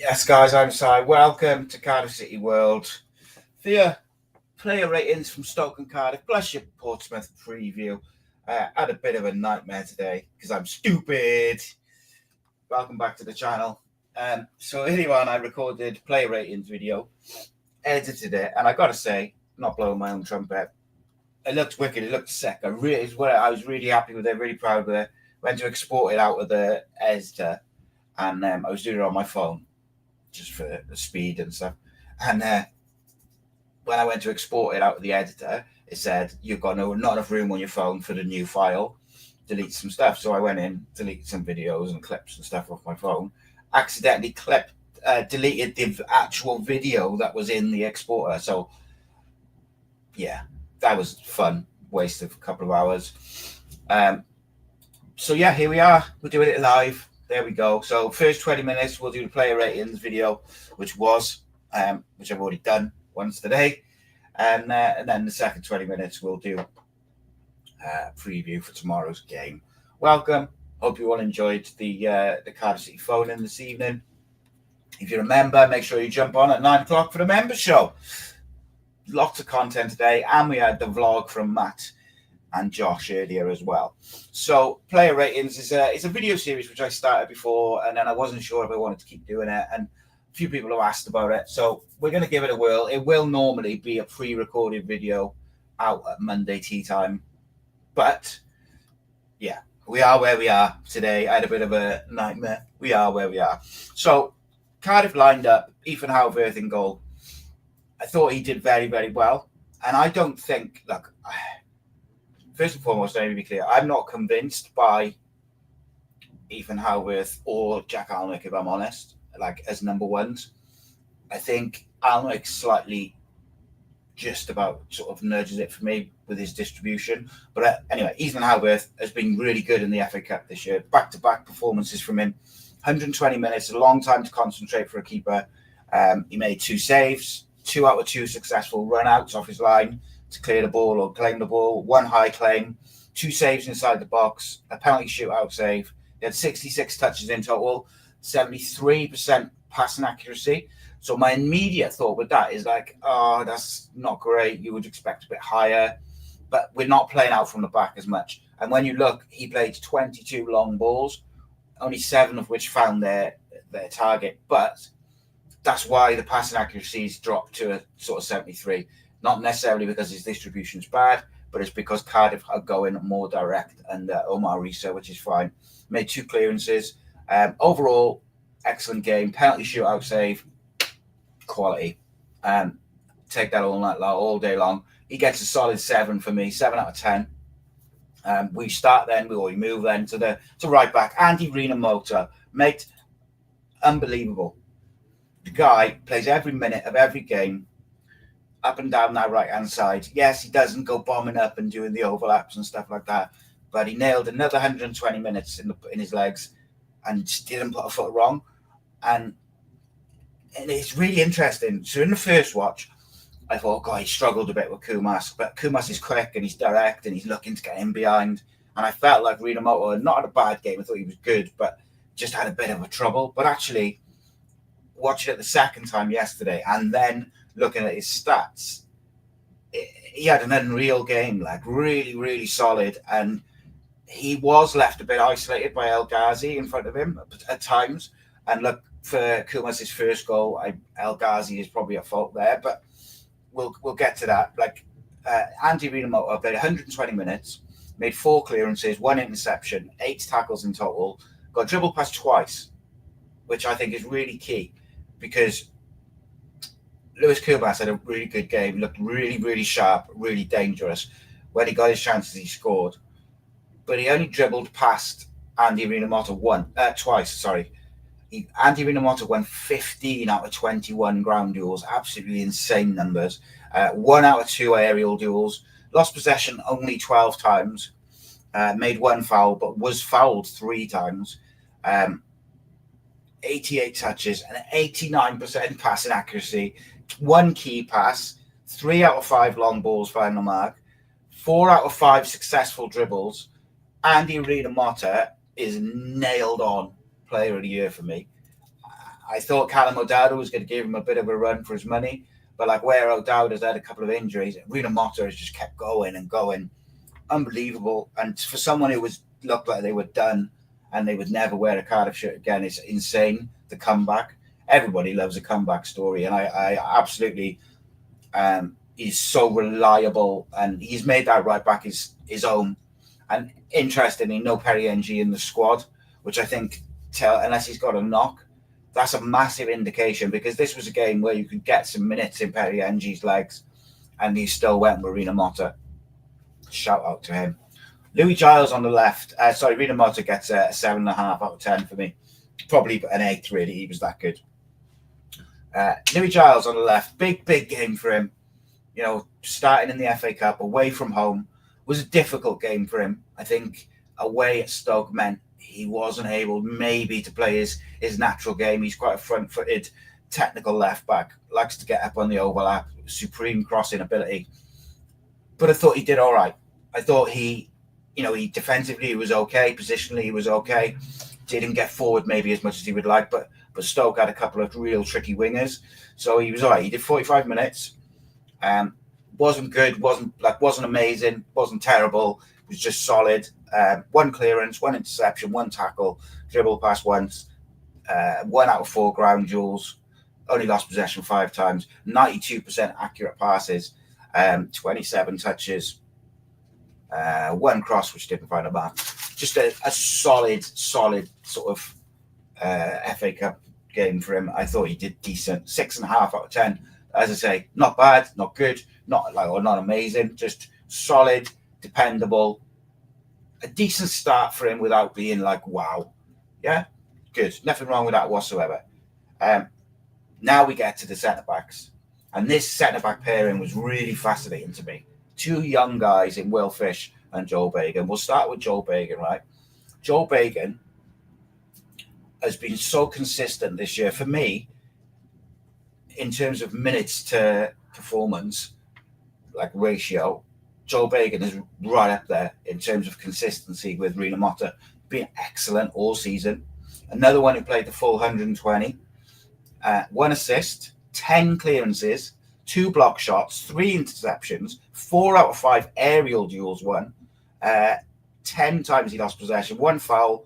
Yes, guys, I'm Si. Welcome to Cardiff City World. The player ratings from Stoke and Cardiff, plus your Portsmouth preview. Had a bit of a nightmare today because I'm stupid. Welcome back to the channel. So earlier on, I recorded player ratings video, edited it, and I got to say, not blowing my own trumpet, it looked wicked. It looked sick. I was really happy with it, really proud with it. Went to export it out of the editor, and I was doing it on my phone, just for the speed and stuff. And when I went to export it out of the editor, it said, you've got not enough room on your phone for the new file. Delete some stuff. So I went in, deleted some videos and clips and stuff off my phone. Accidentally deleted the actual video that was in the exporter. So, yeah, that was fun. Waste of a couple of hours. So, yeah, here we are. We're doing it live. There we go. So first 20 minutes, we'll do the player ratings video, which I've already done once today. And then the second 20 minutes, we'll do a preview for tomorrow's game. Welcome. Hope you all enjoyed the Cardiff City phone in this evening. If you're a member, make sure you jump on at 9 o'clock for the member show. Lots of content today. And we had the vlog from Matt and Josh earlier as well. So player ratings is a video series which I started before, and then I wasn't sure if I wanted to keep doing it, and a few people have asked about it, so we're going to give it a whirl. It will normally be a pre-recorded video out at Monday tea time, but yeah, we are where we are today. I had a bit of a nightmare. We are where we are. So Cardiff lined up Ethan Howworth in goal. I thought he did very, very well, and I don't think, look, first and foremost, let me be clear, I'm not convinced by Ethan Howworth or Jack Alnwick, if I'm honest, like as number ones. I think Alnwick slightly just about sort of nudges it for me with his distribution. But anyway, Ethan Howworth has been really good in the FA Cup this year. Back-to-back performances from him. 120 minutes, a long time to concentrate for a keeper. He made 2 saves, 2 out of 2 successful run-outs off his line to clear the ball or claim the ball, 1 high claim, 2 saves inside the box, a penalty shootout save. He had 66 touches in total, 73% passing accuracy. So my immediate thought with that is like, oh, that's not great. You would expect a bit higher, but we're not playing out from the back as much. And when you look, he played 22 long balls, only 7 of which found their target. But that's why the passing accuracies dropped to a sort of 73. Not necessarily because his distribution is bad, but it's because Cardiff are going more direct, and Omar Rhys, which is fine. Made 2 clearances. Overall, excellent game. Penalty shootout save, quality. Take that all day long. He gets a solid 7 for me, 7 out of 10. We move then to right back. Andy Rhys, mate, unbelievable. The guy plays every minute of every game, up and down that right-hand side. Yes, he doesn't go bombing up and doing the overlaps and stuff like that, but he nailed another 120 minutes in his legs and just didn't put a foot wrong. And it's really interesting. So in the first watch, I thought, God, he struggled a bit with Kumas, but Kumas is quick and he's direct and he's looking to get in behind. And I felt like Rhys not had a bad game. I thought he was good, but just had a bit of a trouble. But actually, watching it the second time yesterday and then looking at his stats, he had an unreal game, like really, really solid. And he was left a bit isolated by El Ghazi in front of him at times. And look, for Kumas' first goal, El Ghazi is probably at fault there, but we'll get to that. Like Andy Rhys played 120 minutes, made 4 clearances, 1 interception, 8 tackles in total, got dribbled past twice, which I think is really key, because Lewis Kumas had a really good game, looked really, really sharp, really dangerous. When he got his chances, he scored. But he only dribbled past Andy Rhys twice. Andy Rhys won 15 out of 21 ground duels, absolutely insane numbers. 1 out of 2 aerial duels, lost possession only 12 times, made 1 foul, but was fouled 3 times. 88 touches and 89% passing accuracy, 1 key pass, 3 out of 5 long balls final mark, 4 out of 5 successful dribbles. Andy Rhys is nailed on player of the year for me. I thought Callum O'Dowd was going to give him a bit of a run for his money, but like where O'Dowd has had a couple of injuries, Rhys Motta has just kept going and going. Unbelievable. And for someone who looked like they were done and they would never wear a Cardiff shirt again, it's insane, the comeback. Everybody loves a comeback story, and I absolutely he's so reliable, and he's made that right back his own. And interestingly, no Perry-Ng in the squad, which I think, unless he's got a knock, that's a massive indication, because this was a game where you could get some minutes in Perry-Ng's legs, and he still went with Rhys Motta. Shout out to him. Louis Giles on the left. Rhys Motta gets a 7.5 out of 10 for me. Probably an 8, really. He was that good. Louis Giles on the left. Big game for him. Starting in the FA Cup, away from home, was a difficult game for him. I think away at Stoke meant he wasn't able maybe to play his natural game. He's quite a front-footed, technical left-back, likes to get up on the overlap, supreme crossing ability. But I thought he did all right. I thought he defensively he was okay, positionally he was okay. Didn't get forward maybe as much as he would like, but Stoke had a couple of real tricky wingers. So he was all right. He did 45 minutes. Wasn't good, wasn't amazing, wasn't terrible. It was just solid. 1 clearance, 1 interception, 1 tackle, dribble pass once, 1 out of 4 ground duels, only lost possession 5 times, 92% accurate passes, 27 touches, 1 cross which didn't find a mark. Just a solid sort of FA Cup game for him. I thought he did decent. 6.5 out of 10. As I say, not bad, not good, not amazing, just solid, dependable. A decent start for him without being like, wow. Yeah, good. Nothing wrong with that whatsoever. Now we get to the centre-backs. And this centre-back pairing was really fascinating to me. 2 young guys in Will Fish and Joel Bagan. We'll start with Joel Bagan, right? Joel Bagan has been so consistent this year. For me, in terms of minutes to performance, like ratio, Joel Bagan is right up there in terms of consistency with Rhys Motta. Been excellent all season. Another one who played the full 120. 1 assist, 10 clearances, 2 block shots, 3 interceptions, 4 out of 5 aerial duels won. 10 times he lost possession, 1 foul,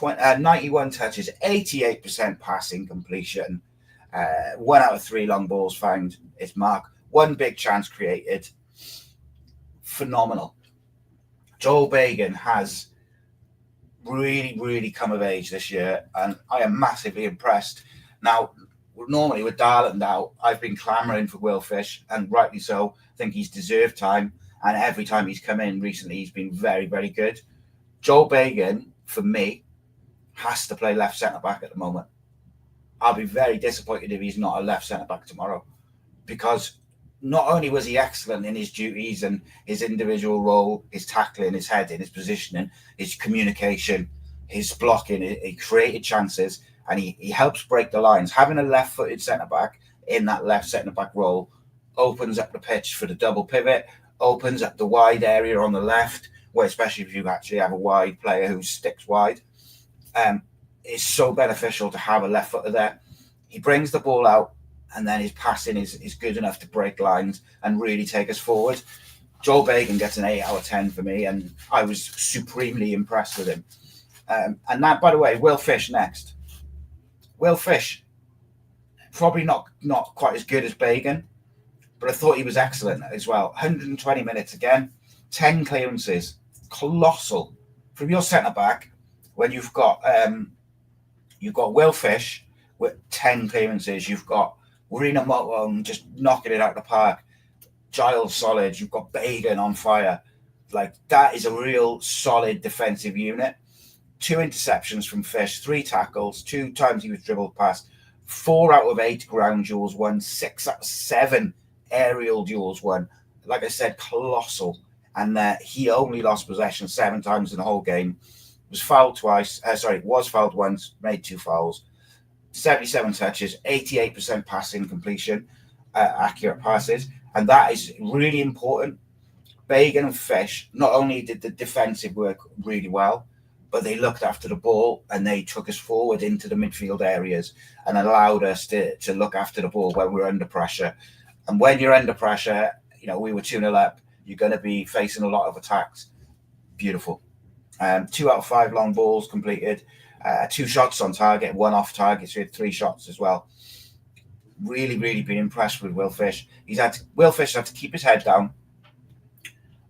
91 touches, 88% passing completion. 1 out of 3 long balls found its mark. 1 big chance created. Phenomenal. Joel Bagan has really come of age this year, and I am massively impressed. Now, normally with Darland out, I've been clamouring for Will Fish, and rightly so. I think he's deserved time, and every time he's come in recently, he's been very good. Joel Bagan, for me, has to play left centre-back at the moment. I'll be very disappointed if he's not a left centre-back tomorrow, because not only was he excellent in his duties and his individual role, his tackling, his heading, his positioning, his communication, his blocking, he created chances, and he helps break the lines. Having a left-footed centre-back in that left centre-back role opens up the pitch for the double pivot, opens up the wide area on the left, where especially if you actually have a wide player who sticks wide. It's so beneficial to have a left footer there. He brings the ball out, and then his passing is good enough to break lines and really take us forward. Joel Bagan gets an 8 out of 10 for me, and I was supremely impressed with him. And that, by the way, Will Fish next. Will Fish, probably not quite as good as Bagan, but I thought he was excellent as well. 120 minutes again, 10 clearances, colossal. From your centre-back, when you've got Will Fish with 10 clearances, you've got Rhys Motta just knocking it out of the park, Giles solid, you've got Bagan on fire. Like, that is a real solid defensive unit. 2 interceptions from Fish, 3 tackles, 2 times he was dribbled past, 4 out of 8 ground duels won, 6 out of 7 aerial duels won. Like I said, colossal. And he only lost possession 7 times in the whole game. Was fouled twice. Was fouled once, made 2 fouls. 77 touches, 88% passing completion, accurate passes. And that is really important. Bagan and Fish not only did the defensive work really well, but they looked after the ball and they took us forward into the midfield areas and allowed us to look after the ball when we were under pressure. And when you're under pressure, we were 2-0 up. You're going to be facing a lot of attacks. Beautiful. 2 out of 5 long balls completed. 2 shots on target, 1 off target. So we had 3 shots as well. Really, really been impressed with Will Fish. Will Fish had to keep his head down.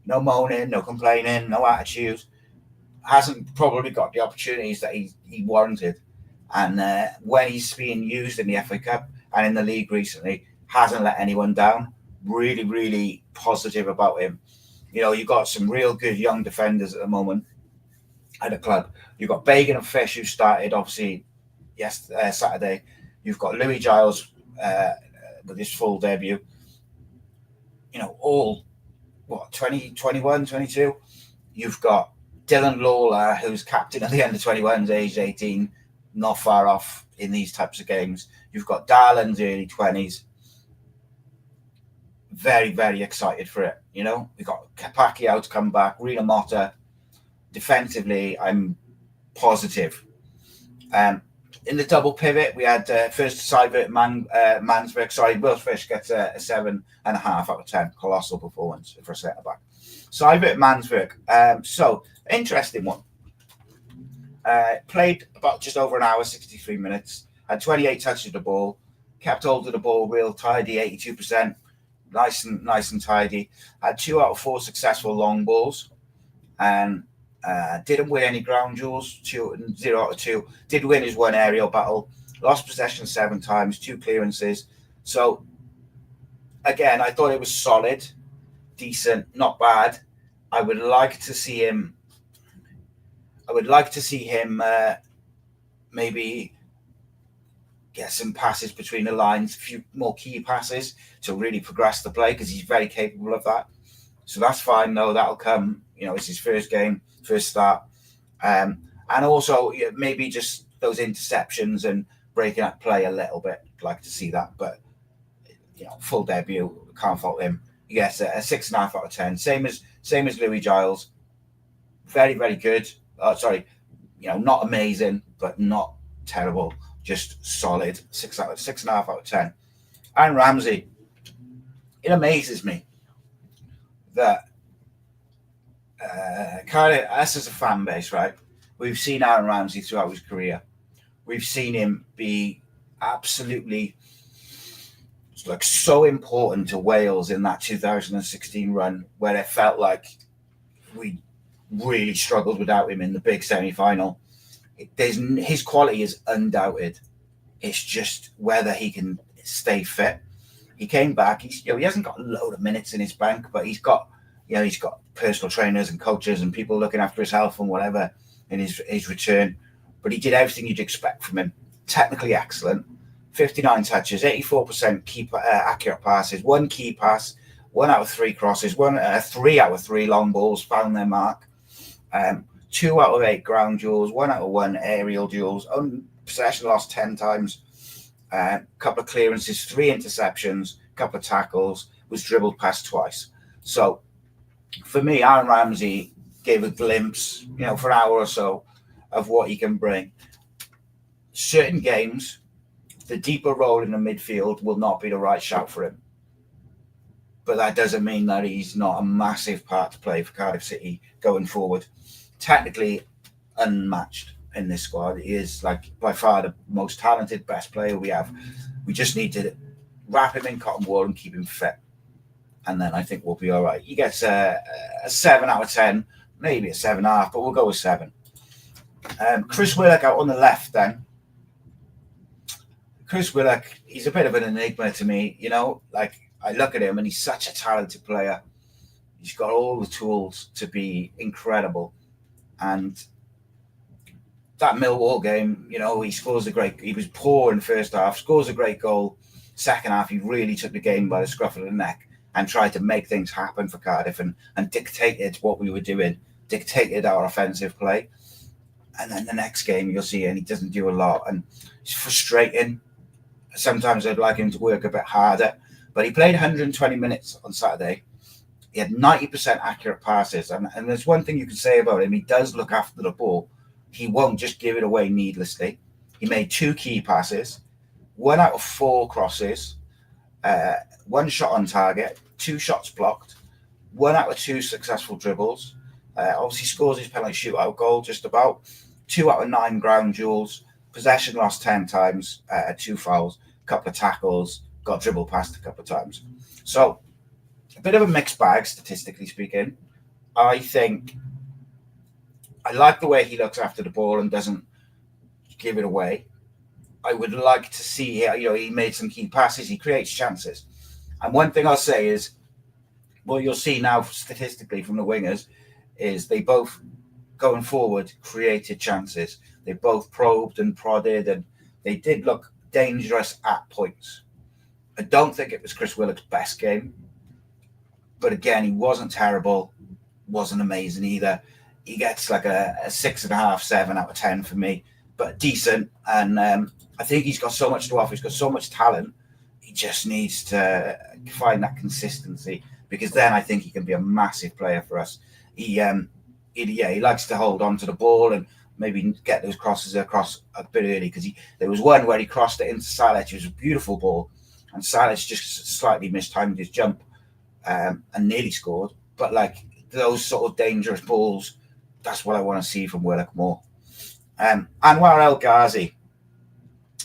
No moaning, no complaining, no attitude. Hasn't probably got the opportunities that he warranted. And when he's being used in the FA Cup and in the league recently, hasn't let anyone down. Really, really positive about him. You've got some real good young defenders at the moment at the club. You've got Bagan and Fish, who started, obviously, Saturday. You've got Louis Giles with his full debut. All, 20, 21, 22? You've got Dylan Lawler, who's captain of the under-21s, age 18, not far off in these types of games. You've got Darlan's early 20s. Very, very excited for it. We've got Pacquiao to come back, Rena Motta. Defensively, I'm positive. In the double pivot, we had first Sivert Mansberg. Sorry, Will Fish gets a 7.5 out of 10. Colossal performance for a centre back. Sivert Mansberg. So interesting one. Played about just over an hour, 63 minutes. Had 28 touches of the ball. Kept hold of the ball real tidy, 82%. Nice and tidy. Had 2 out of 4 successful long balls. And didn't win any ground duels, 0 out of 2. Did win his 1 aerial battle. Lost possession 7 times, 2 clearances. So, again, I thought it was solid, decent, not bad. I would like to see him maybe get some passes between the lines, a few more key passes to really progress the play, because he's very capable of that. So that's fine, though. That'll come. It's his first game, first start. And also maybe just those interceptions and breaking up play a little bit. I'd like to see that. But, full debut, can't fault him. He gets a 6.5 out of 10. Same as Louis Giles. Very, very good. Not amazing, but not terrible. Just solid. 6.5 out of 10. And Ramsey. It amazes me that us as a fan base, right? We've seen Aaron Ramsey throughout his career. We've seen him be absolutely so important to Wales in that 2016 run, where it felt like we really struggled without him in the big semi-final. His quality is undoubted. It's just whether he can stay fit. He came back. He hasn't got a load of minutes in his bank, but he's got personal trainers and coaches and people looking after his health and whatever in his return. But he did everything you'd expect from him. Technically excellent. 59 touches, 84% keep accurate passes, 1 key pass, 1 out of 3 crosses, 3 out of 3 long balls found their mark. 2 out of 8 ground duels, 1 out of 1 aerial duels, possession lost 10 times, couple of clearances, 3 interceptions, couple of tackles, was dribbled past twice. So for me, Aaron Ramsey gave a glimpse, for an hour or so, of what he can bring. Certain games, the deeper role in the midfield will not be the right shout for him. But that doesn't mean that he's not a massive part to play for Cardiff City going forward. Technically unmatched in this squad. He is by far the most talented, best player we have. We just need to wrap him in cotton wool and keep him fit. And then I think we'll be all right. He gets a 7 out of 10, maybe a 7.5, but we'll go with 7. Chris Willock out on the left then. Chris Willock, he's a bit of an enigma to me, I look at him and he's such a talented player. He's got all the tools to be incredible. And that Millwall game, he was poor in the first half, scores a great goal. Second half, he really took the game by the scruff of the neck and tried to make things happen for Cardiff and dictated what we were doing, dictated our offensive play. And then the next game, you'll see, and he doesn't do a lot. And it's frustrating. Sometimes I'd like him to work a bit harder. But he played 120 minutes on Saturday. He had 90% accurate passes. And there's one thing you can say about him. He does look after the ball. he won't just give it away needlessly. He made 2 key passes, 1 out of 4 crosses, 1 shot on target, 2 shots blocked, 1 out of 2 successful dribbles. Obviously scores his penalty shootout goal just about. 2 out of 9 ground duels, possession lost 10 times, 2 fouls, a couple of tackles, got dribbled past a couple of times. So a bit of a mixed bag, statistically speaking. I think I like the way he looks after the ball and doesn't give it away. I would like to see, he made some key passes, he creates chances. And one thing I'll say is, what you'll see now statistically from the wingers is they both, going forward, created chances. They both probed and prodded, and they did look dangerous at points. I don't think it was Chris Willock's best game, but again, he wasn't terrible, wasn't amazing either. He gets like a 6.5, 7 out of 10 for me, but decent. And I think he's got so much to offer. He's got so much talent. He just needs to find that consistency, because then I think he can be a massive player for us. He likes to hold on to the ball and maybe get those crosses across a bit early, because there was one where he crossed it into Salic. It was a beautiful ball, and Salic just slightly mistimed his jump and nearly scored. But like those sort of dangerous balls, that's what I want to see from Willock more. Anwar El Ghazi,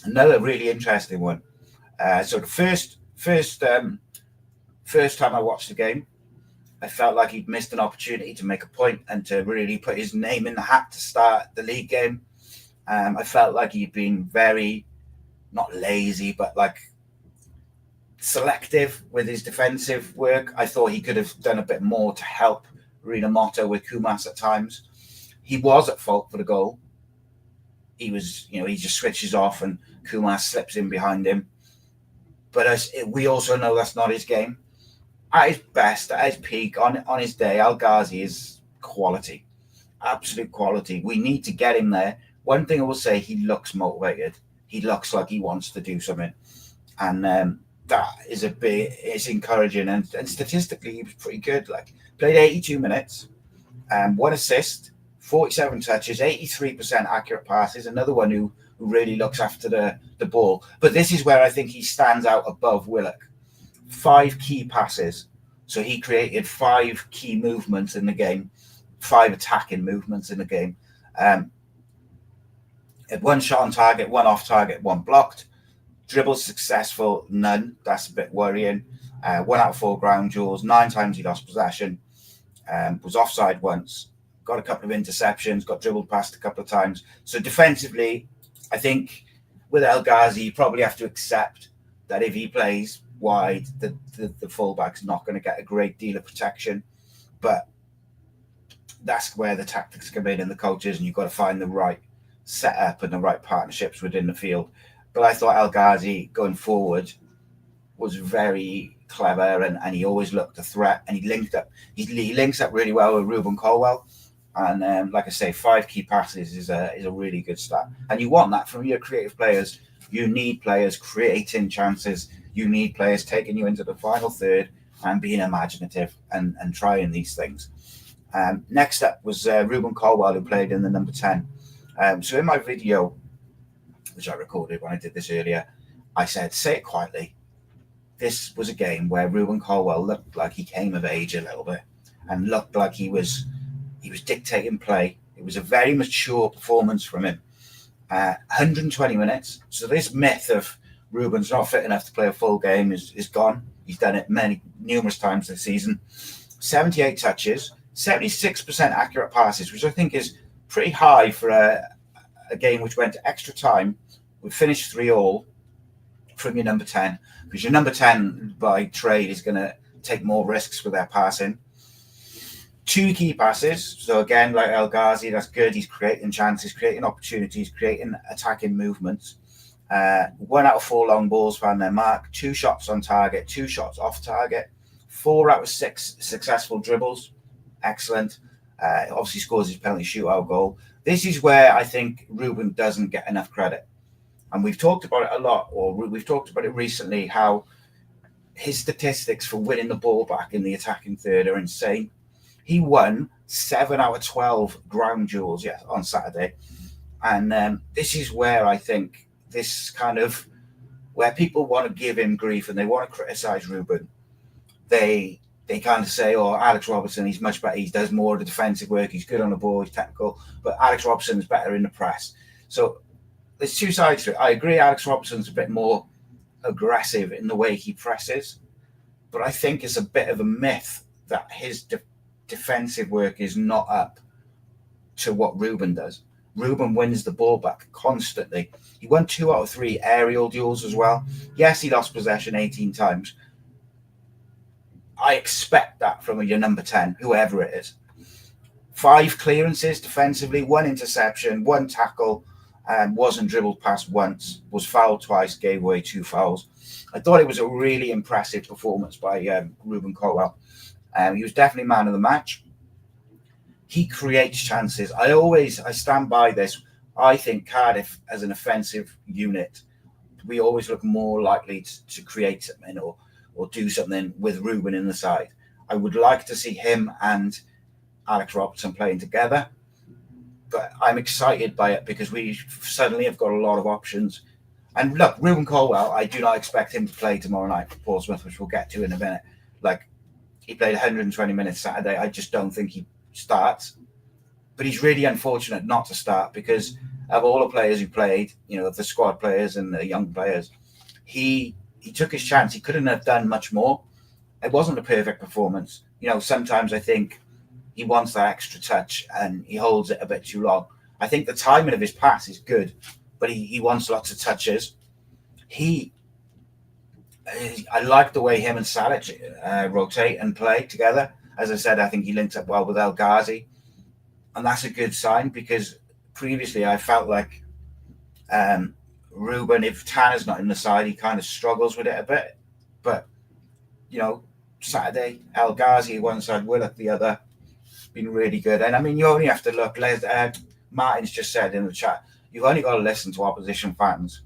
another really interesting one. So the first time I watched the game, I felt like he'd missed an opportunity to make a point and to really put his name in the hat to start the league game. I felt like he'd been very, not lazy, but like selective with his defensive work. I thought he could have done a bit more to help Rina Motto with Kumas at times. He was at fault for the goal. He was, he just switches off and Kumas slips in behind him. But we also know that's not his game. At his best, at his peak, on his day, El Ghazi is quality, absolute quality. We need to get him there. One thing I will say, he looks motivated. He looks like he wants to do something. And that is it's encouraging. And statistically, he was pretty good. Like, played 82 minutes, 1 assist, 47 touches, 83% accurate passes. Another one who really looks after the ball. But this is where I think he stands out above Willock. 5 key passes. So he created 5 key movements in the game, 5 attacking movements in the game. Had 1 shot on target, 1 off target, 1 blocked. Dribbles successful, none. That's a bit worrying. 1 out of 4 ground duels, 9 times he lost possession. Was offside once. Got a couple of interceptions, got dribbled past a couple of times. So defensively, I think with El Ghazi, you probably have to accept that if he plays wide, the fullback's not going to get a great deal of protection. But that's where the tactics come in and the coaches, and you've got to find the right setup and the right partnerships within the field. But I thought El Ghazi going forward was very clever, and he always looked a threat, and he linked up. He links up really well with Ruben Colwell. And like I say, 5 key passes is a really good stat. And you want that from your creative players. You need players creating chances. You need players taking you into the final third and being imaginative and trying these things. Next up was Ruben Colwell, who played in the number 10. So in my video, which I recorded when I did this earlier, I said, say it quietly. This was a game where Ruben Colwell looked like he came of age a little bit and looked like he was dictating play. It was a very mature performance from him. 120 minutes. So this myth of Ruben's not fit enough to play a full game is gone. He's done it numerous times this season. 78 touches, 76% accurate passes, which I think is pretty high for a game which went to extra time. We finished 3-3 from your number 10, because your number 10 by trade is going to take more risks with their passing. 2 key passes. So again, like El Ghazi, that's good. He's creating chances, creating opportunities, creating attacking movements. 1 out of 4 long balls found their mark. 2 shots on target, 2 shots off target. 4 out of 6 successful dribbles. Excellent. Obviously scores his penalty shootout goal. This is where I think Ruben doesn't get enough credit. And we've talked about it a lot, or we've talked about it recently, how his statistics for winning the ball back in the attacking third are insane. He won 7 out of 12 ground duels on Saturday. And this is where I think this kind of, where people want to give him grief and they want to criticise Ruben. They kind of say, oh, Alex Robertson, he's much better. He does more of the defensive work. He's good on the ball. He's technical. But Alex Robertson's better in the press. So there's two sides to it. I agree Alex Robertson's a bit more aggressive in the way he presses. But I think it's a bit of a myth that his defensive work is not up to what Ruben does. Ruben wins the ball back constantly. He won 2 out of 3 aerial duels as well. Yes, he lost possession 18 times. I expect that from your number 10, whoever it is. 5 clearances defensively, 1 interception, 1 tackle, wasn't dribbled past once, was fouled twice, gave away 2 fouls. I thought it was a really impressive performance by Ruben Colwell. He was definitely man of the match. He creates chances. I stand by this. I think Cardiff, as an offensive unit, we always look more likely to create something or do something with Ruben in the side. I would like to see him and Alex Robertson playing together, but I'm excited by it because we suddenly have got a lot of options. And look, Ruben Colwell, I do not expect him to play tomorrow night for Portsmouth, which we'll get to in a minute. Like, he played 120 minutes Saturday. I just don't think he starts. But he's really unfortunate not to start because of all the players who played, the squad players and the young players, he took his chance. He couldn't have done much more. It wasn't a perfect performance. Sometimes I think he wants that extra touch and he holds it a bit too long. I think the timing of his pass is good, but he wants lots of touches. I like the way him and Salic rotate and play together. As I said, I think he linked up well with El Ghazi. And that's a good sign because previously I felt like Ruben, if Tanner's not in the side, he kind of struggles with it a bit. But, Saturday, El Ghazi one side, Willock the other, been really good. And I mean, you only have to look, Martin's just said in the chat, you've only got to listen to opposition fans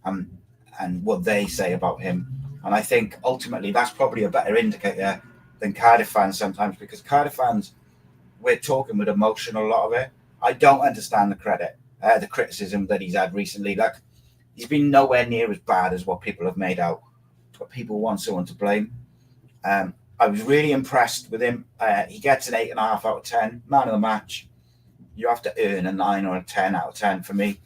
and what they say about him. And I think ultimately that's probably a better indicator than Cardiff fans sometimes, because Cardiff fans, we're talking with emotion a lot of it. I don't understand the criticism that he's had recently. Like, he's been nowhere near as bad as what people have made out, but people want someone to blame. I was really impressed with him. He gets an 8.5 out of 10, man of the match. You have to earn a 9 or a 10 out of 10 for me.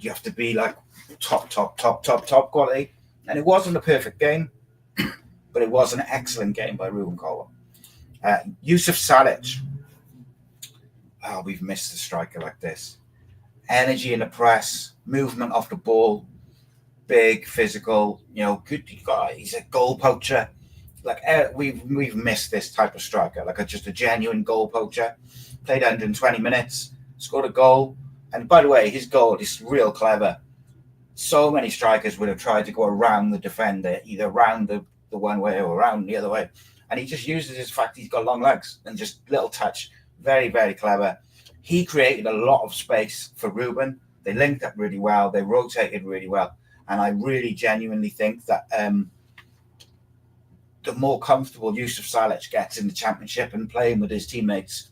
You have to be like top quality. And it wasn't a perfect game, but it was an excellent game by Ruben Colwell. Yusuf Salic. Oh, we've missed a striker like this. Energy in the press, movement off the ball, big, physical, good guy. He's a goal poacher. Like, we've missed this type of striker, like just a genuine goal poacher. Played 120 minutes, scored a goal. And by the way, his goal is real clever. So many strikers would have tried to go around the defender, either around the one way or around the other way. And he just uses his fact he's got long legs and just little touch. Very, very clever. He created a lot of space for Ruben. They linked up really well. They rotated really well. And I really genuinely think that the more comfortable Yusuf Salic gets in the Championship and playing with his teammates,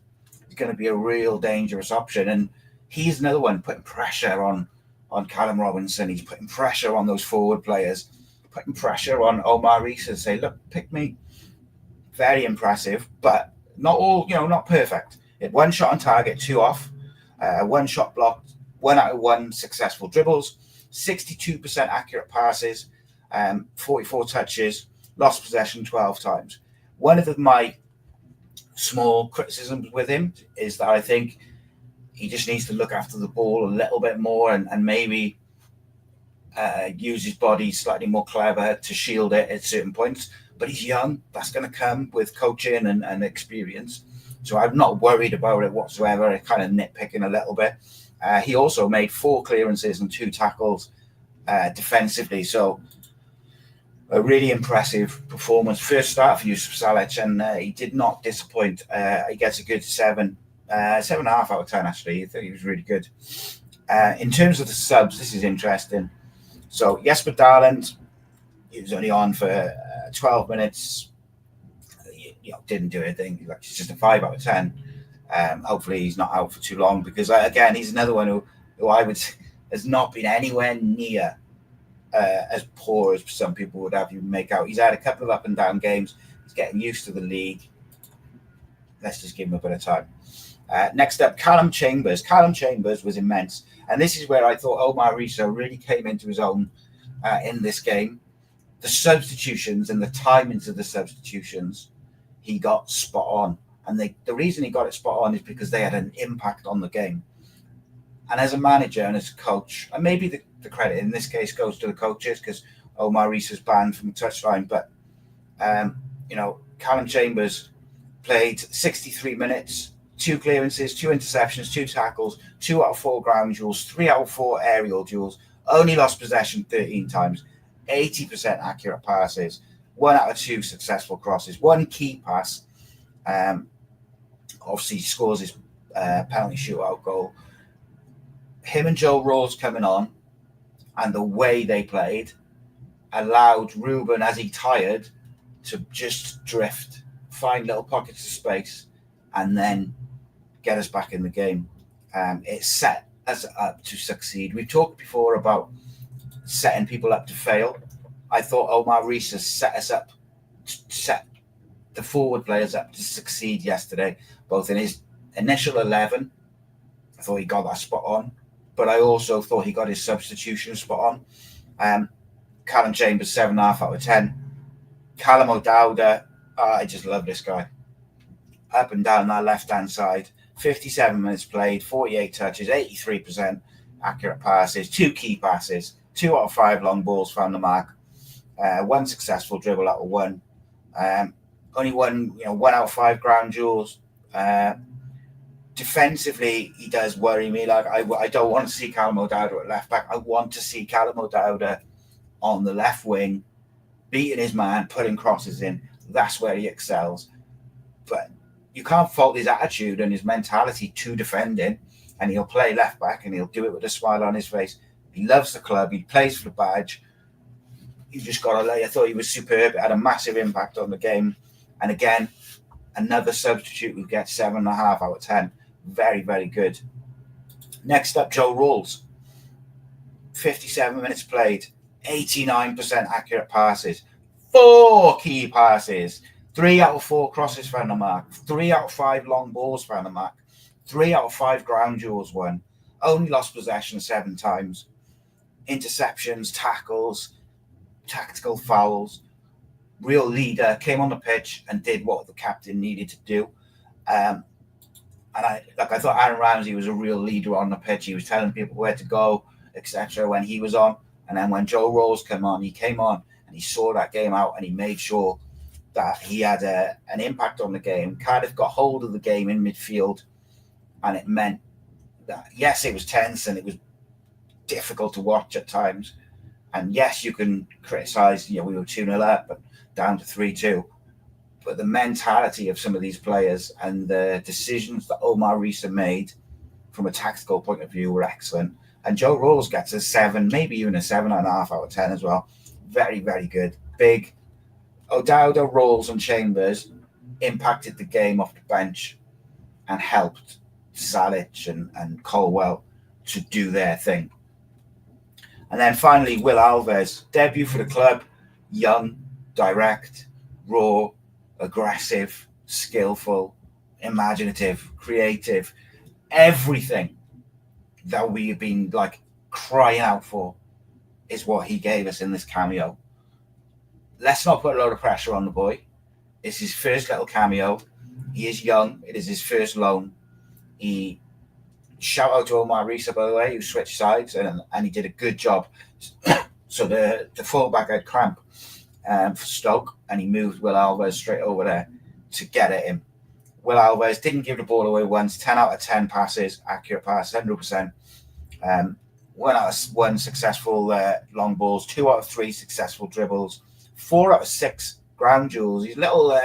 is going to be a real dangerous option. And he's another one putting pressure on Callum Robinson. He's putting pressure on those forward players, putting pressure on Omar Rhys to say, look, pick me. Very impressive, but not all, not perfect. It 1 shot on target, 2 off, 1 shot blocked, 1 out of 1 successful dribbles, 62% accurate passes, 44 touches, lost possession 12 times. One of my small criticisms with him is that I think he just needs to look after the ball a little bit more and maybe use his body slightly more clever to shield it at certain points. But he's young. That's going to come with coaching and experience. So I'm not worried about it whatsoever. I'm kind of nitpicking a little bit. He also made 4 clearances and 2 tackles defensively. So a really impressive performance. First start for Yusuf Salic, and he did not disappoint. He gets a good 7.5 out of 10, actually. I think he was really good. In terms of the subs, this is interesting. So Jesper Darland, he was only on for 12 minutes. didn't do anything. Like, he's just a 5 out of 10. Hopefully he's not out for too long, because again, he's another one who I would has not been anywhere near as poor as some people would have you make out. He's had a couple of up and down games. He's getting used to the league. Let's just give him a bit of time. Next up, Callum Chambers. Callum Chambers was immense, and this is where I thought Omar Rhys really came into his own in this game. The substitutions and the timings of the substitutions, he got spot on. And the reason he got it spot on is because they had an impact on the game. And as a manager and as a coach, and maybe the credit in this case goes to the coaches, because Omar Rhys was banned from the touchline. But, Callum Chambers played 63 minutes, 2 clearances, 2 interceptions, 2 tackles, 2 out of 4 ground duels, 3 out of 4 aerial duels, only lost possession 13 times, 80% accurate passes, 1 out of 2 successful crosses, 1 key pass. Obviously, he scores his penalty shootout goal. Him and Joe Rawls coming on, and the way they played allowed Ruben, as he tired, to just drift, find little pockets of space, and then get us back in the game. It set us up to succeed. We've talked before about setting people up to fail. I thought Omar Rhys has set us up, set the forward players up to succeed yesterday, both in his initial 11. I thought he got that spot on, but I also thought he got his substitution spot on. Callum Chambers, 7.5 out of 10. Callum O'Dowda, I just love this guy. Up and down that left-hand side, 57 minutes played, 48 touches, 83% accurate passes, 2 key passes, 2 out of 5 long balls found the mark, 1 successful dribble out of 1. Only 1 out of 5 ground duels. Defensively, he does worry me. Like, I don't want to see Callum O'Dowda at left back. I want to see Callum O'Dowda on the left wing, beating his man, putting crosses in. That's where he excels. But you can't fault his attitude and his mentality to defending. And he'll play left back, and he'll do it with a smile on his face. He loves the club. He plays for the badge. You just got to lay. I thought he was superb. It had a massive impact on the game. And again, another substitute who gets 7.5 out of 10. Very, very good. Next up, Joe Rawls. 57 minutes played, 89% accurate passes, 4 key passes, 3 out of 4 crosses found the mark, 3 out of 5 long balls found the mark, 3 out of 5 ground duels won, only lost possession 7 times, interceptions, tackles, tactical fouls. Real leader, came on the pitch and did what the captain needed to do. And I thought Aaron Ramsey was a real leader on the pitch. He was telling people where to go, etc. when he was on. And then when Joe Rawls came on and he saw that game out, and he made sure that he had an impact on the game. Cardiff got hold of the game in midfield, and it meant that, yes, it was tense and it was difficult to watch at times. And yes, you can criticise, we were 2-0 up, but down to 3-2. But the mentality of some of these players and the decisions that Omar Rhys made from a tactical point of view were excellent. And Joe Rawls gets a 7, maybe even a 7.5 out of 10 as well. Very, very good. Big. O'Dowda, Rawls and Chambers impacted the game off the bench and helped Salic and Colwell to do their thing. And then finally, Will Alves, debut for the club, young, direct, raw, aggressive, skillful, imaginative, creative, everything that we have been crying out for is what he gave us in this cameo. Let's not put a lot of pressure on the boy. It's his first little cameo. He is young. It is his first loan. Shout out to Omar Rhys, by the way, who switched sides and he did a good job. So the fullback had cramp for Stoke, and he moved Will Alves straight over there to get at him. Will Alves didn't give the ball away once. 10 out of 10 passes, accurate pass, 100%. 1 out of 1 successful long balls, 2 out of 3 successful dribbles, 4 out of 6 ground duels. He's little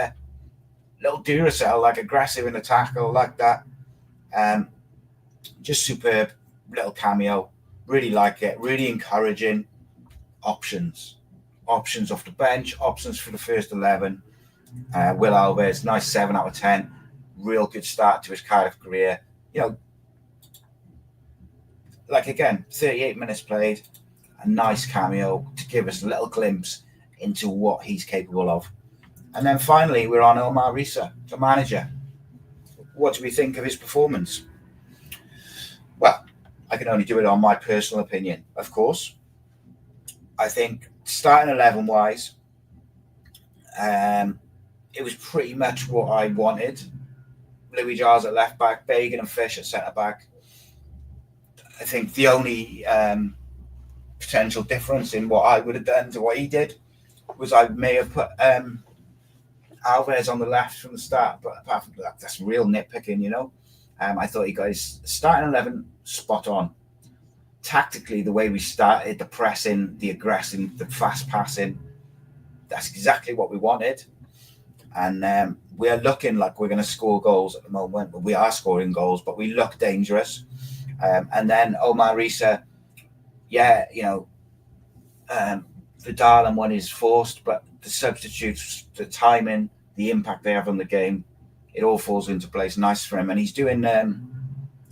Duracell, aggressive in the tackle, like that. Just superb little cameo. Really like it. Really encouraging. Options off the bench, options for the first 11. Will Alves, nice 7 out of 10. Real good start to his Cardiff career. You know, like again, 38 minutes played, a nice cameo to give us a little glimpse into what he's capable of. And then finally, we're on Omar Rhys, the manager. What do we think of his performance? Well, I can only do it on my personal opinion, of course. I think starting 11 wise, it was pretty much what I wanted. Louis Giles at left back, Bagan and Fish at centre back. I think the only potential difference in what I would have done to what he did was I may have put Alves on the left from the start, but apart from that, that's real nitpicking, you know. I thought he got his starting 11 spot on. Tactically, the way we started, the pressing, the aggressing, the fast passing, that's exactly what we wanted. And we are looking like we're going to score goals at the moment. We are scoring goals, but we look dangerous. And then Omar Rhys, yeah, you know, the Darlin one is forced, but the substitutes, the timing, the impact they have on the game, it all falls into place nice for him. And he's doing,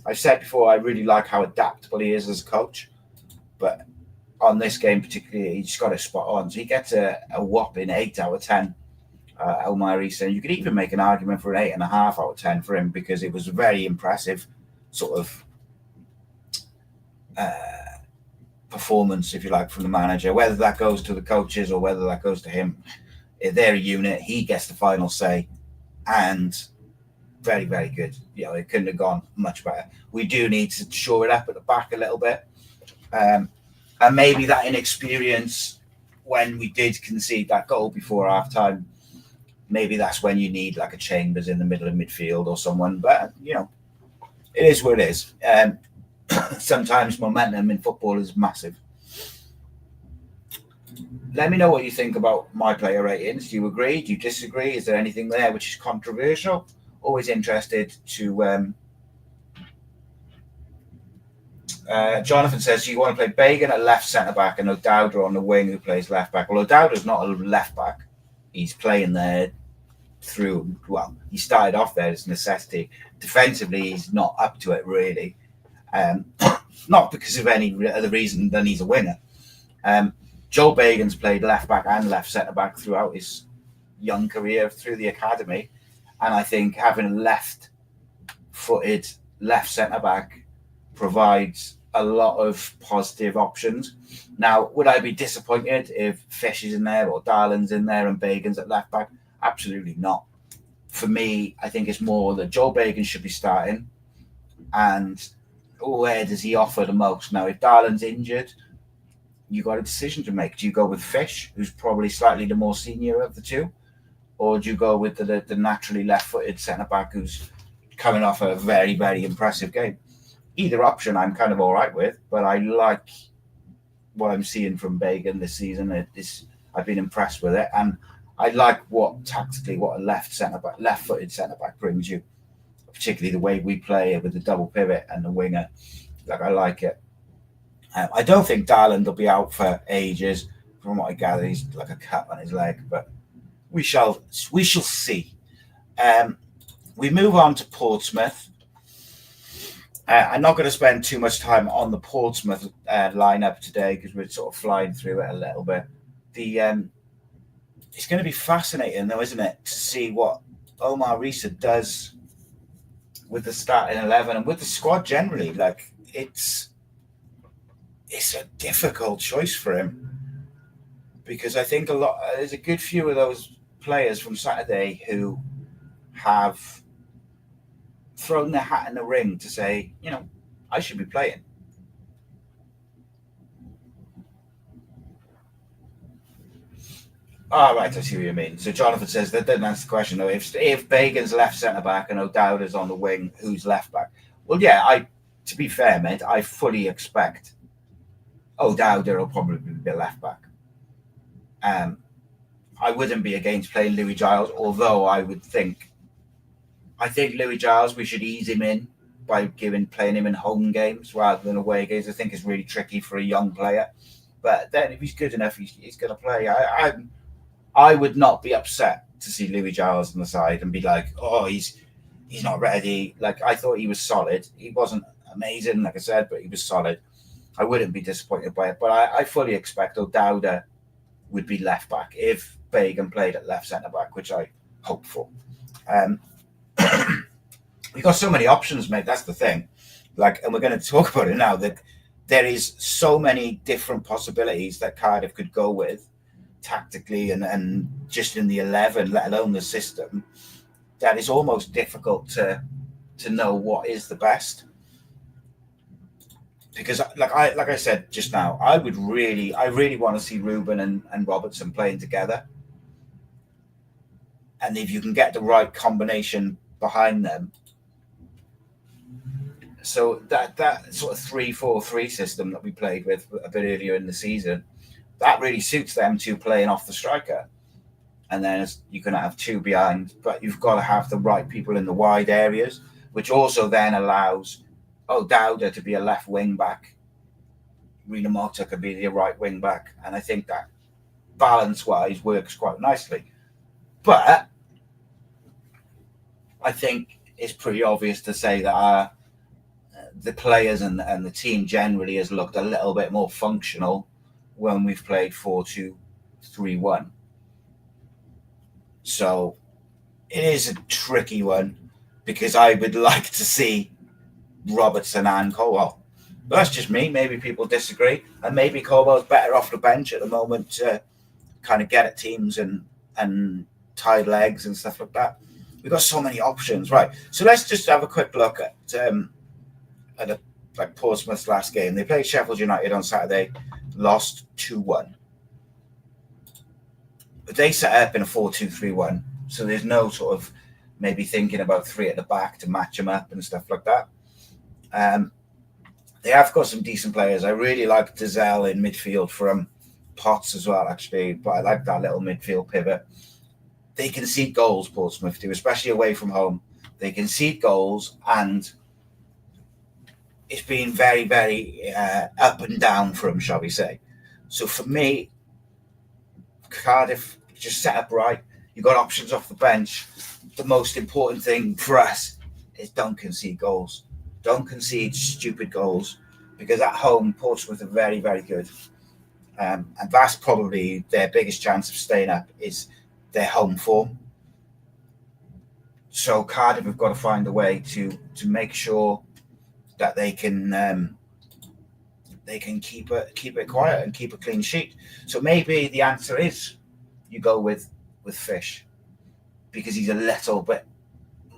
I've said before, I really like how adaptable he is as a coach. But on this game particularly, he just got it spot on. So he gets a whopping 8 out of 10. Omar Rhys, and you could even make an argument for an 8.5 out of 10 for him because it was a very impressive sort of performance, if you like, from the manager. Whether that goes to the coaches or whether that goes to him, they're a unit. He gets the final say, and very, very good. You know, it couldn't have gone much better. We do need to shore it up at the back a little bit, and maybe that inexperience when we did concede that goal before half time. Maybe that's when you need like a Chambers in the middle of midfield or someone. But, you know, it is what it is. Sometimes momentum in football is massive. Let me know what you think about my player ratings. Do you agree? Do you disagree? Is there anything there which is controversial? Always interested to... Jonathan says you want to play Bagan at left centre-back and O'Dowda on the wing who plays left-back. Well, O'Dowda's not a left-back. He's playing there through, well, he started off there as necessity. Defensively, he's not up to it, really. Not because of any other reason than he's a winner. Joel Bagan's played left-back and left centre-back throughout his young career through the academy. And I think having a left-footed left centre-back provides a lot of positive options. Now, would I be disappointed if Fish is in there or Darlin's in there and Bagan's at left back? Absolutely not. For me, I think it's more that Joel Bagan should be starting, and where does he offer the most? Now, if Darlin's injured, you got a decision to make. Do you go with Fish, who's probably slightly the more senior of the two, or do you go with the naturally left-footed centre-back who's coming off a very, very impressive game? Either option I'm kind of all right with, but I like what I'm seeing from Bagan this season. I've been impressed with it, and I like what a left-footed centre-back brings you, particularly the way we play with the double pivot and the winger. Like, I like it. I don't think Darland will be out for ages. From what I gather, he's like a cut on his leg, but we shall see. We move on to Portsmouth. I'm not going to spend too much time on the Portsmouth lineup today because we're sort of flying through it a little bit. It's going to be fascinating, though, isn't it, to see what Omar Rhys does with the starting 11 and with the squad generally. Like, it's a difficult choice for him because I think there's a good few of those players from Saturday who have thrown their hat in the ring to say, you know, I should be playing. Oh, right, I see what you mean. So Jonathan says that doesn't answer the question, though. If Bagan's left centre-back and O'Dowda's on the wing, who's left-back? Well, yeah, to be fair, mate, I fully expect O'Dowda will probably be left-back. I wouldn't be against playing Louis Giles, although I think Louis Giles, we should ease him in by playing him in home games rather than away games. I think it's really tricky for a young player. But then if he's good enough, he's going to play. I would not be upset to see Louis Giles on the side and be like, oh, he's not ready. Like, I thought he was solid. He wasn't amazing, like I said, but he was solid. I wouldn't be disappointed by it. But I fully expect O'Dowda would be left back if Bagan played at left centre back, which I hope for. We've got so many options, mate. That's the thing. Like, and we're going to talk about it now, that there is so many different possibilities that Cardiff could go with tactically and just in the 11, let alone the system, that it's almost difficult to know what is the best. Because like I said just now, I really want to see Ruben and Robertson playing together. And if you can get the right combination behind them, so that sort of 3-4-3 system that we played with a bit earlier in the season, that really suits them two playing off the striker. And then you can have two behind, but you've got to have the right people in the wide areas, which also then allows O'Dowda to be a left wing back. Rina Mota could be the right wing back. And I think that balance-wise works quite nicely. But I think it's pretty obvious to say that the players and the team generally has looked a little bit more functional when we've played 4-2-3-1. So it is a tricky one because I would like to see Robertson and Colwell. But that's just me. Maybe people disagree. And maybe Colwell's better off the bench at the moment to kind of get at teams and tied legs and stuff like that. We've got so many options. Right. So let's just have a quick look at Portsmouth's last game. They played Sheffield United on Saturday, lost 2-1. But they set up in a 4-2-3-1, so there's no sort of maybe thinking about three at the back to match them up and stuff like that. They have got some decent players. I really like Dizelle in midfield from Potts as well, actually, but I like that little midfield pivot. They concede goals, Portsmouth do, especially away from home. They concede goals, and it's been very, very up and down for them, shall we say. So for me, Cardiff just set up right. You've got options off the bench. The most important thing for us is don't concede goals. Don't concede stupid goals, because at home, Portsmouth are very, very good. And that's probably their biggest chance of staying up is their home form. So Cardiff have got to find a way to make sure that they can keep it quiet and keep a clean sheet. So maybe the answer is you go with Fish, because he's a little bit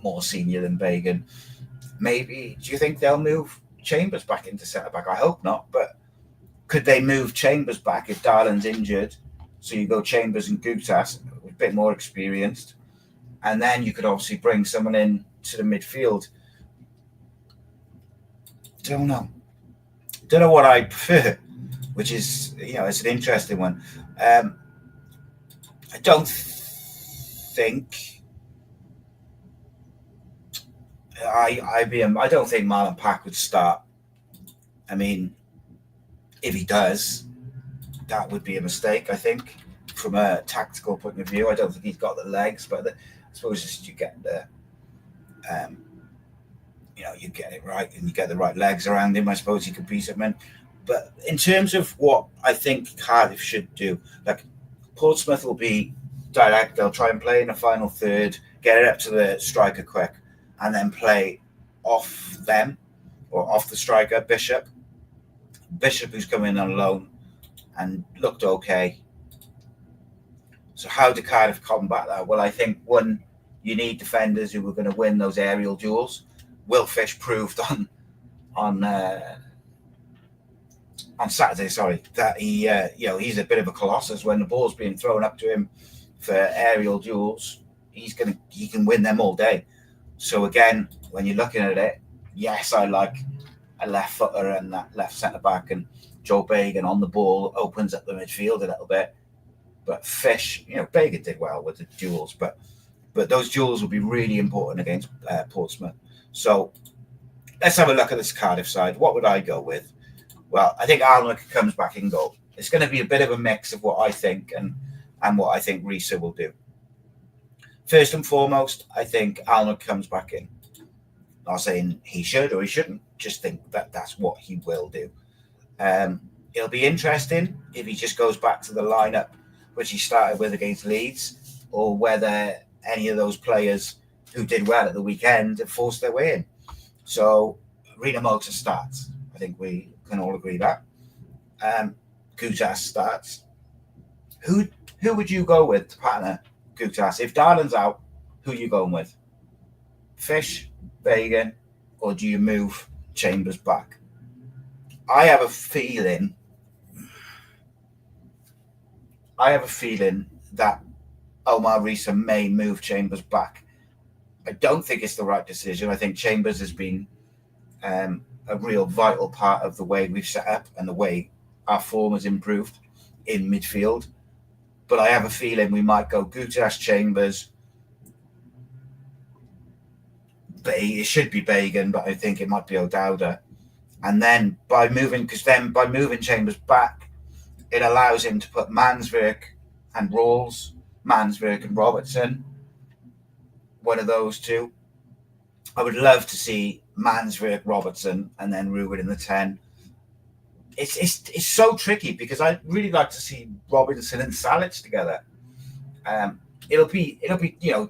more senior than Bagan. Maybe, do you think they'll move Chambers back into centre back? I hope not, but could they move Chambers back if Darlin's injured? So you go Chambers and Gutas, a bit more experienced, and then you could obviously bring someone in to the midfield. Don't know what I prefer, which is, it's an interesting one. I don't think Marlon Pack would start. I mean, if he does, that would be a mistake, I think, from a tactical point of view. I don't think he's got the legs, but I suppose just you get the you get it right and you get the right legs around him, I suppose he could be something. But in terms of what I think Cardiff should do, like, Portsmouth will be direct. They'll try and play in the final third, get it up to the striker quick, and then play off them or off the striker, Bishop, who's come in on loan and looked okay. So how do Cardiff combat that? Well, I think, one, you need defenders who are going to win those aerial duels. Will Fish proved on Saturday, that he he's a bit of a colossus. When the ball's being thrown up to him for aerial duels, he can win them all day. So again, when you're looking at it, yes, I like a left footer and that left centre back, and Joe Bagan on the ball opens up the midfield a little bit. But Fish, Bagan did well with the duels, but those duels will be really important against Portsmouth. So let's have a look at this Cardiff side. What would I go with? Well, I think Alnwick comes back in goal. It's going to be a bit of a mix of what I think and what I think Rhys will do. first and foremost, I think Alnwick comes back in. Not saying he should or he shouldn't, just think that that's what he will do. It'll be interesting if he just goes back to the lineup which he started with against Leeds, or whether any of those players who did well at the weekend have forced their way in. So Rina Mota starts. I think we can all agree that. Gutas starts. Who would you go with to partner Gutas? If Darlin's out, who are you going with? Fish, Bagan, or do you move Chambers back? I have a feeling that Omar Rhys may move Chambers back. I don't think it's the right decision. I think Chambers has been a real vital part of the way we've set up and the way our form has improved in midfield. But I have a feeling we might go Gutas, Chambers. It should be Bagan, but I think it might be O'Dowda. And then by moving Chambers back, it allows him to put Manswerk and Rawls, Manswerk and Robertson, one of those two. I would love to see Manswerk, Robertson, and then Ruben in the 10. It's so tricky because I'd really like to see Robinson and Salic together. It'll be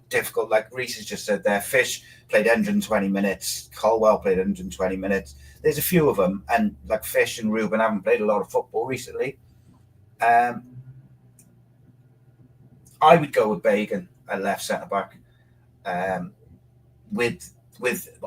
difficult. Like Rhys has just said there, Fish played 120 minutes, Colwell played 120 minutes. There's a few of them, and like Fish and Ruben haven't played a lot of football recently. I would go with Bagan at left centre back. With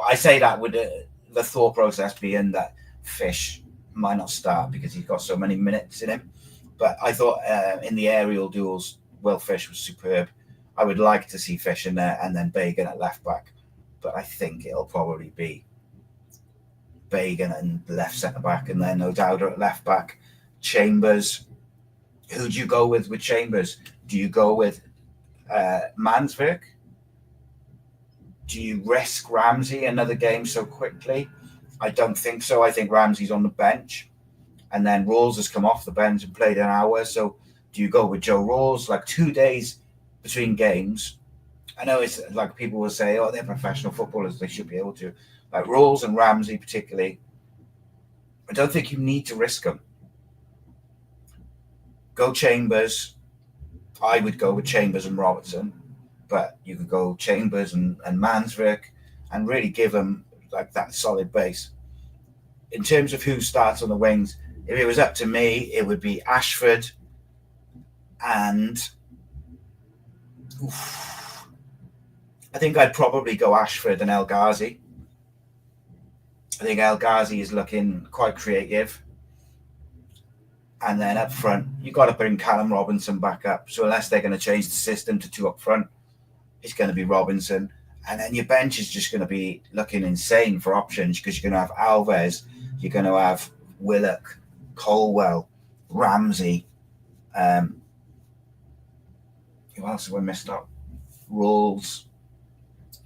I say that with the thought process being that Fish might not start because he's got so many minutes in him. But I thought in the aerial duels, Will Fish was superb. I would like to see Fish in there and then Bagan at left back. But I think it'll probably be Bagan and left centre back, and then O'Dowda at left back. Chambers. Who do you go with Chambers? Do you go with Manswerk? Do you risk Ramsey another game so quickly? I don't think so. I think Ramsey's on the bench. And then Rawls has come off the bench and played an hour. So do you go with Joe Rawls? Like 2 days between games. I know it's like people will say, oh, they're professional footballers. They should be able to. Like Rawls and Ramsey particularly. I don't think you need to risk them. Go Chambers. I would go with Chambers and Robertson. But you could go Chambers and Manswerk and really give them like that solid base. In terms of who starts on the wings, if it was up to me, it would be Ashford and I think I'd probably go Ashford and El Ghazi. I think El Ghazi is looking quite creative. And then up front, you've got to bring Callum Robinson back up. So unless they're going to change the system to 2 up front, it's going to be Robinson. And then your bench is just going to be looking insane for options because you're going to have Alves, you're going to have Willock, Colwell, Ramsey. Who else have we missed up? Rawls.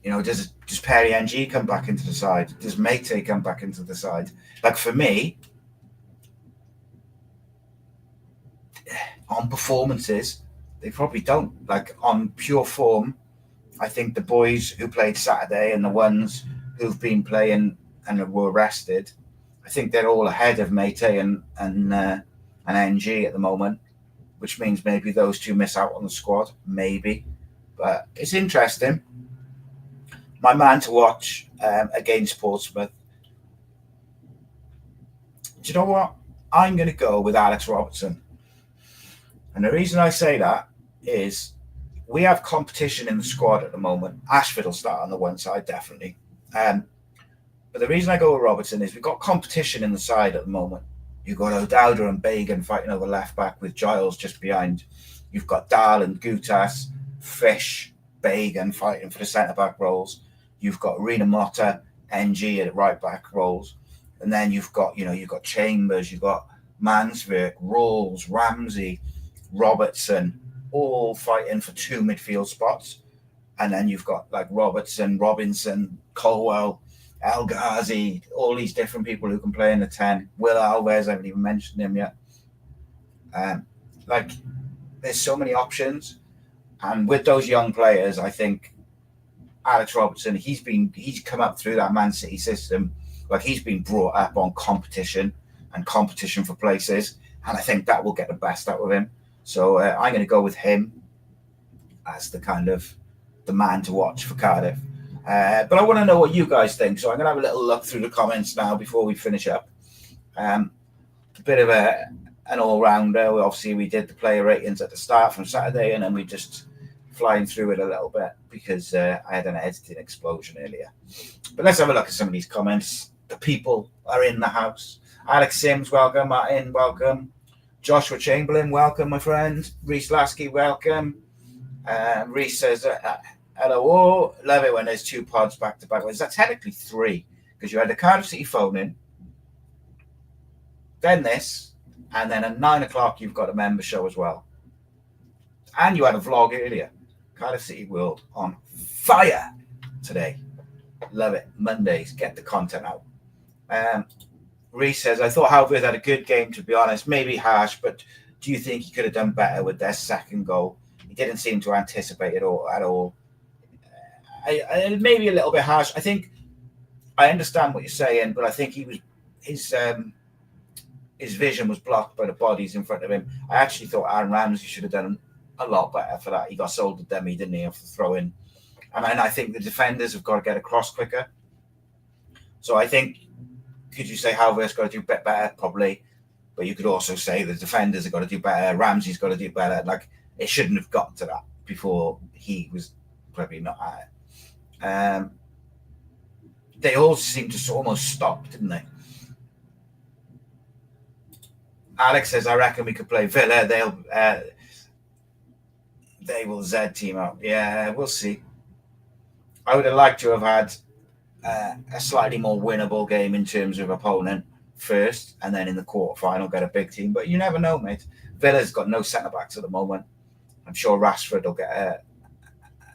Does Perry NG come back into the side? Does Matty come back into the side? Like for me, on performances, they probably don't. Like on pure form, I think the boys who played Saturday and the ones who've been playing and were rested, I think they're all ahead of Matty and NG at the moment, which means maybe those two miss out on the squad, maybe. But it's interesting. My man to watch against Portsmouth. Do you know what? I'm going to go with Alex Robertson. And the reason I say that is we have competition in the squad at the moment. Ashford will start on the one side, definitely. But the reason I go with Robertson is we've got competition in the side at the moment. You've got O'Dowda and Bagan fighting over left back with Giles just behind. You've got Dahl and Gutas, Fish, Bagan fighting for the centre-back roles. You've got Rina Mota, NG at right-back roles. And then you've got Chambers, you've got Manswerk, Rawls, Ramsey, Robertson, all fighting for 2 midfield spots. And then you've got like Robertson, Robinson, Colwell, El Ghazi, all these different people who can play in the 10. Will Alves, I haven't even mentioned him yet. There's so many options. And with those young players, I think Alex Robertson, he's come up through that Man City system. Like, he's been brought up on competition and competition for places. And I think that will get the best out of him. So I'm going to go with him as the kind of the man to watch for Cardiff. But I want to know what you guys think. So I'm going to have a little look through the comments now before we finish up. A bit of an all-rounder. Obviously, we did the player ratings at the start from Saturday, and then we just flying through it a little bit because I had an editing explosion earlier. But let's have a look at some of these comments. The people are in the house. Alex Sims, welcome. Martin, welcome. Joshua Chamberlain, welcome, my friend. Rhys Lasky, welcome. Rhys says, hello, love it when there's 2 pods back to back. Well, that's technically 3 because you had the Cardiff City phone-in, then this, and then at 9 o'clock you've got a member show as well. And you had a vlog earlier. Cardiff City World on fire today. Love it. Mondays, get the content out. Rhys says, I thought Halverd had a good game, to be honest. Maybe harsh, but do you think he could have done better with their second goal? He didn't seem to anticipate it at all. Maybe a little bit harsh. I think I understand what you're saying, but I think his vision was blocked by the bodies in front of him. I actually thought Aaron Ramsey should have done a lot better for that. He got sold to dummy, didn't he, off the throw in? And I think the defenders have got to get across quicker. So I think, could you say Halverd's got to do a bit better? Probably. But you could also say the defenders have got to do better. Ramsey's got to do better. Like, it shouldn't have got to that before he was probably not at it. They all seemed to almost stop, didn't they? Alex says, I reckon we could play Villa. They will Z team up. Yeah, we'll see. I would have liked to have had a slightly more winnable game in terms of opponent first, and then in the quarterfinal get a big team. But you never know, mate. Villa's got no centre-backs at the moment. I'm sure Rashford will get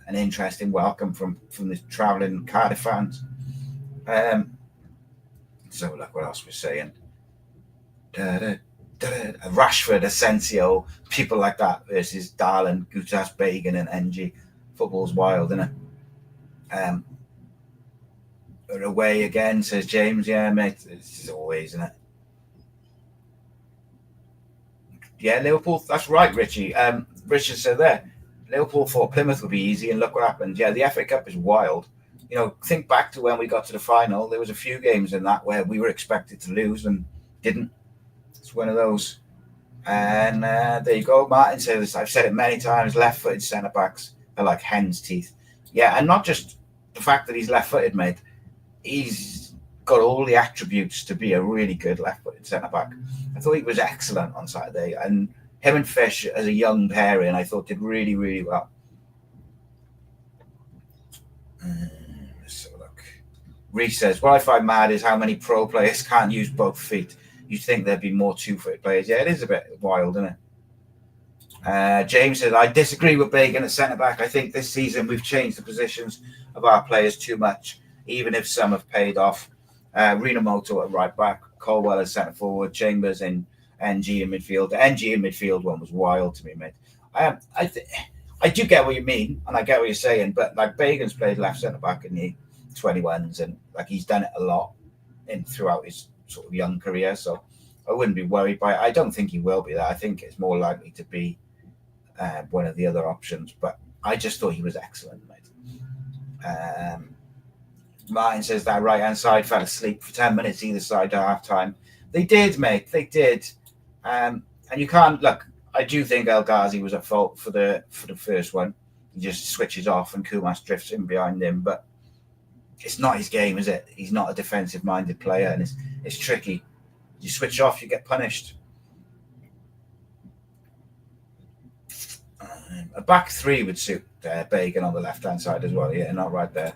an interesting welcome from the travelling Cardiff fans. So look what else we're saying. Rashford, Asensio, people like that versus Darlin, Gutas, Bagan, and NG. Football's wild, isn't it? Away again, says James. Yeah, mate, it's always, isn't it? Yeah, Liverpool. That's right, Richie. Richard said there. Liverpool thought Plymouth would be easy, and look what happened. Yeah, the FA Cup is wild. You know, think back to when we got to the final. There was a few games in that where we were expected to lose and didn't. It's one of those. And there you go. Martin says, I've said it many times, left-footed centre-backs are like hen's teeth. Yeah, and not just the fact that he's left-footed, mate. He's got all the attributes to be a really good left-footed centre-back. I thought he was excellent on Saturday. And him and Fish, as a young pairing, I thought did really, really well. Let's have a look. Rhys says, what I find mad is how many pro players can't use both feet. You'd think there'd be more two-footed players. Yeah, it is a bit wild, isn't it? James says, I disagree with Bagan at centre-back. I think this season we've changed the positions of our players too much, even if some have paid off. Rinamoto at right-back, Colwell at centre-forward, Chambers in NG in midfield. The NG in midfield one was wild to me, mate. I do get what you mean, and I get what you're saying, but like Bagan's played left centre-back in the 21s, and like he's done it a lot throughout his sort of young career, so I wouldn't be worried by it. I don't think he will be that. I think it's more likely to be one of the other options, but I just thought he was excellent, mate. Martin says that right-hand side fell asleep for 10 minutes either side at half-time. They did, mate. They did. And you can't, look, I do think El Ghazi was at fault for the first one. He just switches off and Kumas drifts in behind him, but it's not his game, is it? He's not a defensive-minded player, and it's tricky. You switch off, you get punished. A back three would suit Bagan on the left-hand side as well. Yeah, not right there.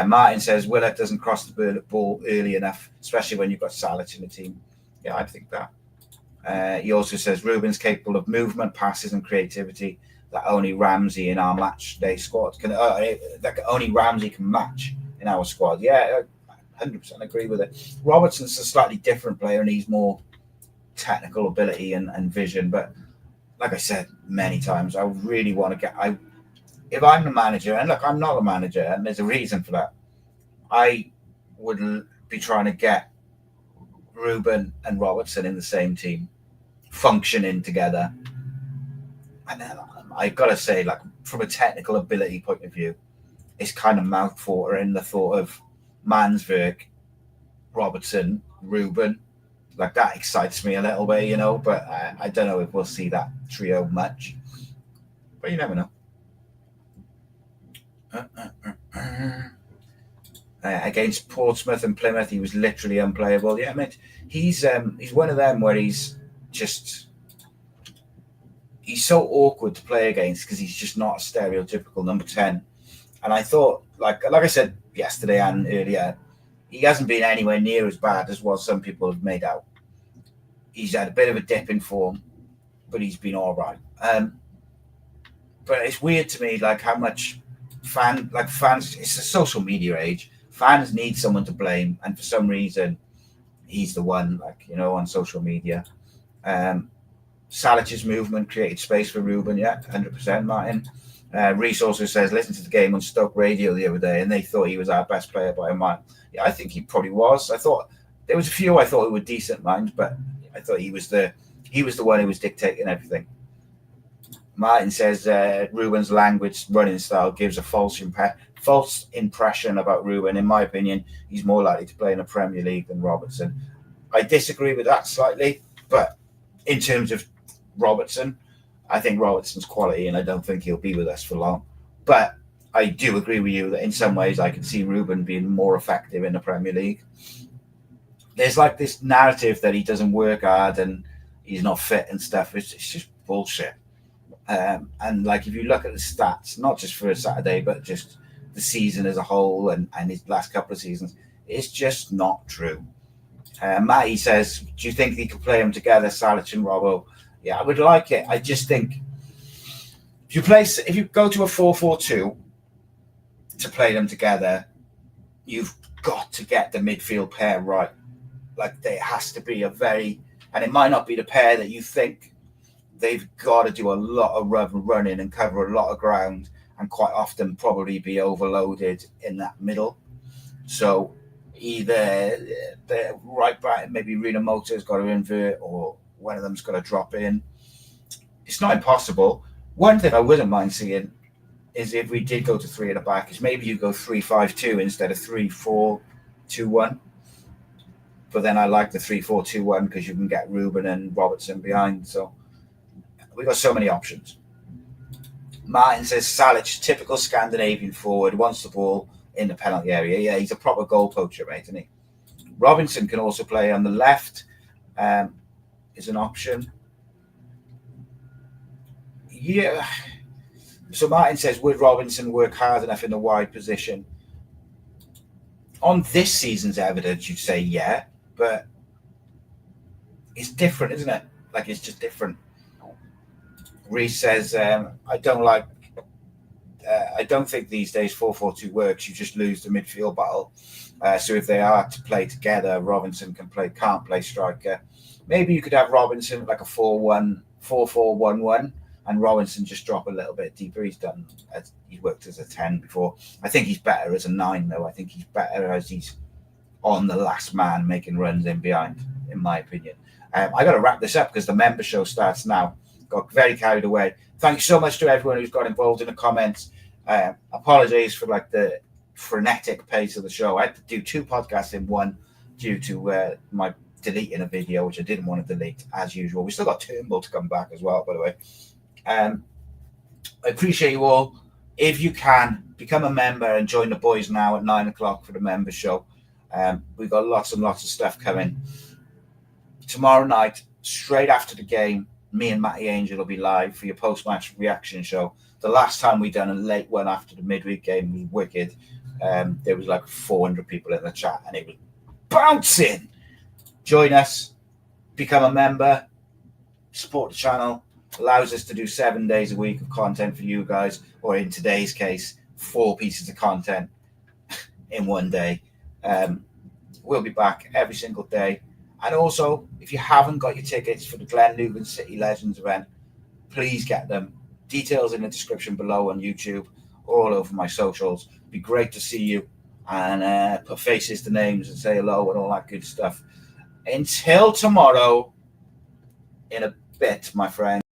Martin says, Willett doesn't cross the ball early enough, especially when you've got Salic in the team. Yeah, I think that. He also says, Ruben's capable of movement, passes, and creativity that only Ramsey in our match day squad can. That only Ramsey can match in our squad. Yeah, 100% agree with it. Robertson's a slightly different player, and he's more technical ability and vision. But like I said many times, I really want to get. if I'm the manager, and look, I'm not a manager, and there's a reason for that, I would be trying to get Ruben and Robertson in the same team, functioning together. And then I've got to say, like, from a technical ability point of view, it's kind of mouth-watering, the thought of Mansberg, Robertson, Ruben. Like, that excites me a little bit, you know, but I don't know if we'll see that trio much. But you never know. Against Portsmouth and Plymouth, he was literally unplayable. Yeah, I mean, he's one of them where he's so awkward to play against because he's just not a stereotypical number 10. And I thought, like I said yesterday and earlier, he hasn't been anywhere near as bad as what some people have made out. He's had a bit of a dip in form, but he's been all right. But it's weird to me, like, how much fans, it's a social media age. Fans need someone to blame, and for some reason, he's the one, like, you know, on social media. Salic's movement created space for Ruben, yeah, 100%, Martin. Rhys also says, listen to the game on Stoke radio the other day, and they thought he was our best player by a mile. Yeah, I think he probably was. I thought there was a few I thought were decent minds, but I thought he was the one who was dictating everything. Martin says Ruben's language running style gives a false impression about Ruben. In my opinion, he's more likely to play in the Premier League than Robertson. I disagree with that slightly, but in terms of Robertson, I think Robertson's quality, and I don't think he'll be with us for long. But I do agree with you that in some ways I can see Ruben being more effective in the Premier League. There's like this narrative that he doesn't work hard and he's not fit and stuff. It's just bullshit. And like, if you look at the stats, not just for a Saturday, but just the season as a whole and his last couple of seasons, it's just not true. Matty says, do you think he could play them together, Salic and Robbo? Yeah, I would like it. I just think if you go to a 4-4-2 to play them together, you've got to get the midfield pair right. Like, there has to be and it might not be the pair that you think. They've got to do a lot of running and cover a lot of ground, and quite often probably be overloaded in that middle. So either the right back, maybe Rena Motor's got to invert, or one of them's got to drop in. It's not impossible. One thing I wouldn't mind seeing is if we did go to 3 at the back, is maybe you go 3-5-2 instead of 3-4-2-1. But then I like the 3-4-2-1 because you can get Ruben and Robertson behind. So we've got so many options. Martin says Salic, typical Scandinavian forward, wants the ball in the penalty area. Yeah, he's a proper goal poacher, mate, isn't he? Robinson can also play on the left, is an option. Yeah. So Martin says, would Robinson work hard enough in the wide position? On this season's evidence, you'd say yeah, but it's different, isn't it? Like, it's just different. Rhys says, I don't think these days 4-4-2 works. You just lose the midfield battle. So if they are to play together, Robinson can't play striker. Maybe you could have Robinson like a 4-4-1-1, and Robinson just drop a little bit deeper. He's worked as a 10 before. I think he's better as a 9, though. I think he's better as he's on the last man making runs in behind, in my opinion. I got to wrap this up because the member show starts now. Got very carried away. Thank you so much to everyone who's got involved in the comments. Apologies for like the frenetic pace of the show. I had to do 2 podcasts in one due to my deleting a video, which I didn't want to delete as usual. We still got Turnbull to come back as well, by the way. I appreciate you all. If you can, become a member and join the boys now at 9 o'clock for the member show. We've got lots and lots of stuff coming. Tomorrow night, straight after the game, me and Matty Angel will be live for your post-match reaction show. The last time we done a late one after the midweek game was wicked. There was like 400 people in the chat and it was bouncing. Join us, become a member, support the channel. Allows us to do 7 days a week of content for you guys, or in today's case, 4 pieces of content in one day. We'll be back every single day. And also, if you haven't got your tickets for the Loovens City Legends event, please get them. Details in the description below on YouTube, all over my socials. Be great to see you and put faces to names and say hello and all that good stuff. Until tomorrow, in a bit, my friend.